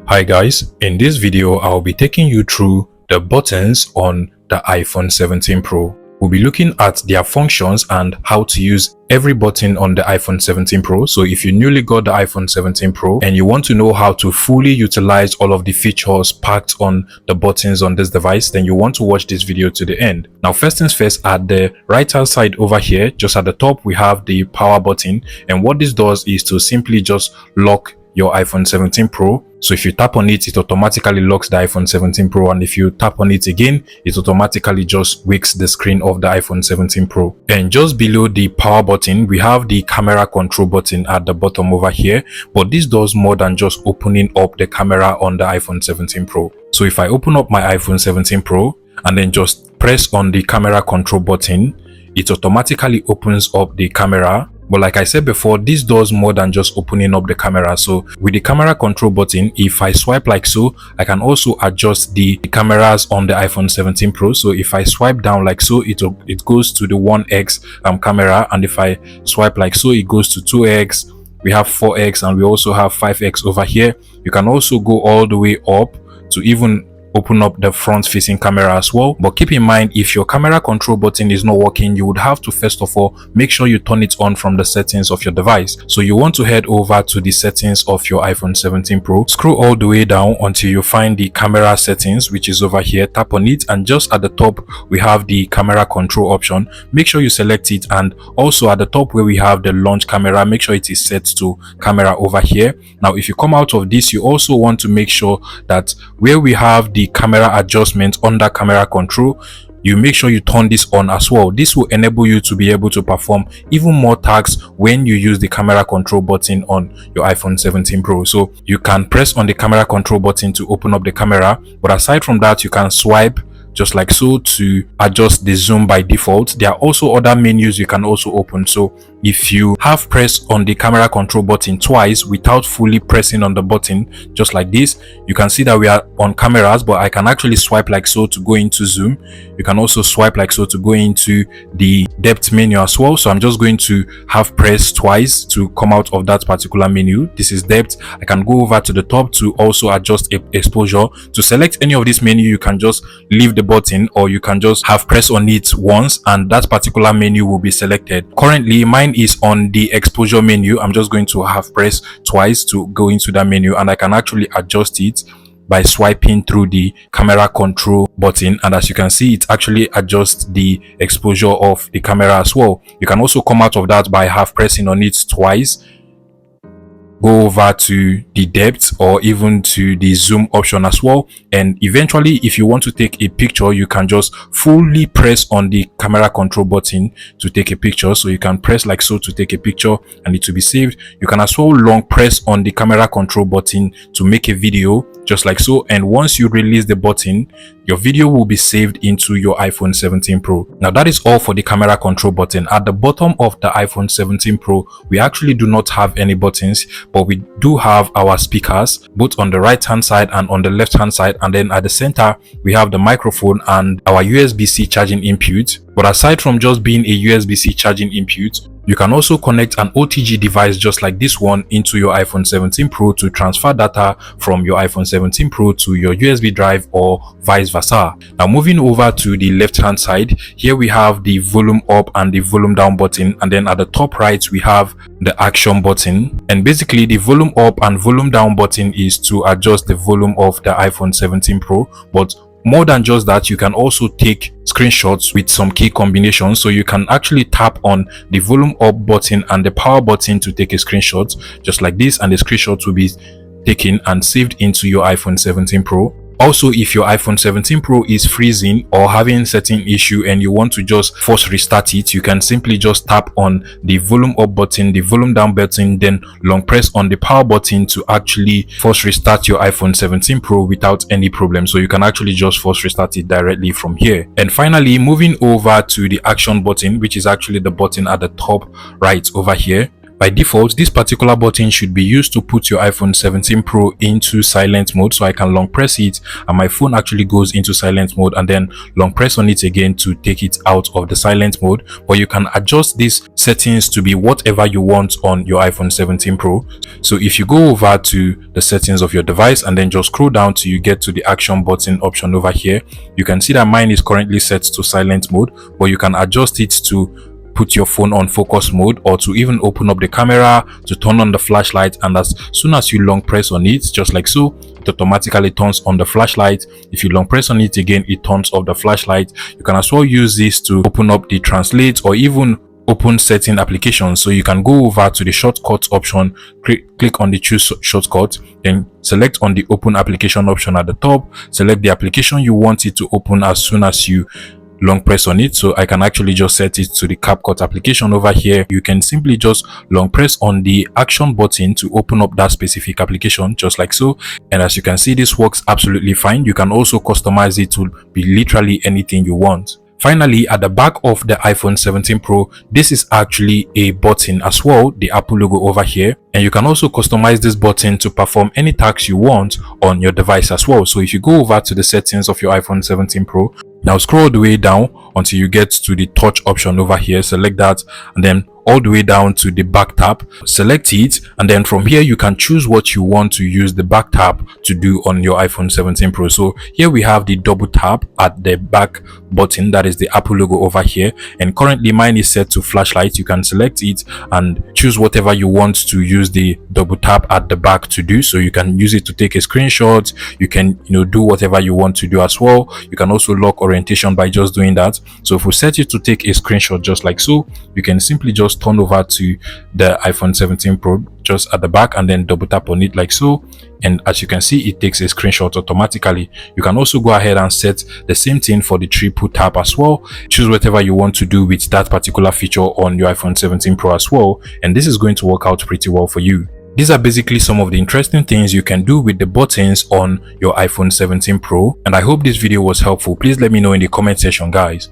Hi guys, in this video I'll be taking you through the buttons on the iPhone 17 Pro. We'll be looking at their functions and how to use every button on the iPhone 17 Pro. So if you newly got the iPhone 17 Pro and you want to know how to fully utilize all of the features packed on the buttons on this device, then you want to watch this video to the end. Now first things first, at the right hand side over here, just at the top, we have the power button, and what this does is to simply just lock your iPhone 17 Pro. So if you tap on it, it automatically locks the iPhone 17 Pro, and if you tap on it again, it automatically just wakes the screen of the iPhone 17 Pro. And just below the power button, we have the camera control button at the bottom over here, but this does more than just opening up the camera on the iPhone 17 Pro. So if I open up my iPhone 17 Pro and then just press on the camera control button, it automatically opens up the camera. But like I said before, this does more than just opening up the camera. So with the camera control button, if I swipe like so, I can also adjust the cameras on the iPhone 17 Pro. So if I swipe down like so, it goes to the 1x camera, and if I swipe like so, it goes to 2x. We have 4x, and we also have 5x over here. You can also go all the way up to even open up the front facing camera as well. But keep in mind, if your camera control button is not working, you would have to first of all make sure you turn it on from the settings of your device. So you want to head over to the settings of your iPhone 17 Pro, scroll all the way down until you find the camera settings, which is over here. Tap on it, and just at the top we have the camera control option. Make sure you select it, and also at the top where we have the launch camera, make sure it is set to camera over here. Now if you come out of this, you also want to make sure that where we have the camera adjustment under camera control, you make sure you turn this on as well. This will enable you to be able to perform even more tasks when you use the camera control button on your iPhone 17 Pro. So you can press on the camera control button to open up the camera, but aside from that, you can swipe just like so to adjust the zoom by default. There are also other menus you can also open. So if you have pressed on the camera control button twice without fully pressing on the button, just like this, you can see that we are on cameras, but I can actually swipe like so to go into zoom. You can also swipe like so to go into the depth menu as well. So I'm just going to have pressed twice to come out of that particular menu. This is depth. I can go over to the top to also adjust exposure. To select any of this menu, you can just leave the button, or you can just have pressed on it once and that particular menu will be selected. Currently mine is on the exposure menu. I'm just going to have pressed twice to go into that menu, and I can actually adjust it by swiping through the camera control button, and as you can see, it actually adjusts the exposure of the camera as well. You can also come out of that by half pressing on it twice, go over to the depth or even to the zoom option as well, and eventually if you want to take a picture, you can just fully press on the camera control button to take a picture. So you can press like so to take a picture and it will be saved. You can as well long press on the camera control button to make a video, just like so, and once you release the button, your video will be saved into your iPhone 17 Pro. Now that is all for the camera control button. At the bottom of the iPhone 17 Pro, we actually do not have any buttons, but we do have our speakers both on the right hand side and on the left hand side, and then at the center we have the microphone and our USB-C charging input. But aside from just being a USB-C charging input, you can also connect an OTG device just like this one into your iPhone 17 Pro to transfer data from your iPhone 17 Pro to your USB drive or vice versa. Now moving over to the left hand side, here we have the volume up and the volume down button, and then at the top right we have the action button. And basically the volume up and volume down button is to adjust the volume of the iPhone 17 Pro, but more than just that, you can also take screenshots with some key combinations. So you can actually tap on the volume up button and the power button to take a screenshot just like this, and the screenshot will be taken and saved into your iPhone 17 Pro. Also, if your iPhone 17 Pro is freezing or having certain issue and you want to just force restart it, you can simply just tap on the volume up button, the volume down button, then long press on the power button to actually force restart your iPhone 17 Pro without any problem. So you can actually just force restart it directly from here. And finally, moving over to the action button, which is actually the button at the top right over here. By default, this particular button should be used to put your iPhone 17 Pro into silent mode, so I can long press it and my phone actually goes into silent mode, and then long press on it again to take it out of the silent mode. But you can adjust these settings to be whatever you want on your iPhone 17 Pro. So if you go over to the settings of your device and then just scroll down till you get to the action button option over here, you can see that mine is currently set to silent mode, but you can adjust it to put your phone on focus mode, or to even open up the camera, to turn on the flashlight, and as soon as you long press on it, just like so, it automatically turns on the flashlight. If you long press on it again, it turns off the flashlight. You can as well use this to open up the translate or even open certain applications. So you can go over to the shortcut option, click on the choose shortcut, then select on the open application option at the top, select the application you want it to open as soon as you long press on it. So I can actually just set it to the CapCut application over here. You can simply just long press on the action button to open up that specific application, just like so. And as you can see, this works absolutely fine. You can also customize it to be literally anything you want. Finally, at the back of the iPhone 17 Pro, this is actually a button as well, the Apple logo over here, and you can also customize this button to perform any tasks you want on your device as well. So if you go over to the settings of your iPhone 17 Pro, now scroll all the way down until you get to the touch option over here, select that, and then all the way down to the back tap, select it, and then from here you can choose what you want to use the back tap to do on your iPhone 17 Pro. So here we have the double tap at the back button, that is the Apple logo over here, and currently mine is set to flashlight. You can select it and choose whatever you want to use the double tap at the back to do. So you can use it to take a screenshot, you can do whatever you want to do as well. You can also lock orientation by just doing that. So if we set it to take a screenshot just like so, you can simply just turn over to the iPhone 17 Pro just at the back and then double tap on it like so, and as you can see, it takes a screenshot automatically. You can also go ahead and set the same thing for the triple tap as well. Choose whatever you want to do with that particular feature on your iPhone 17 Pro as well, and this is going to work out pretty well for you. These are basically some of the interesting things you can do with the buttons on your iPhone 17 Pro, and I hope this video was helpful. Please let me know in the comment section, guys.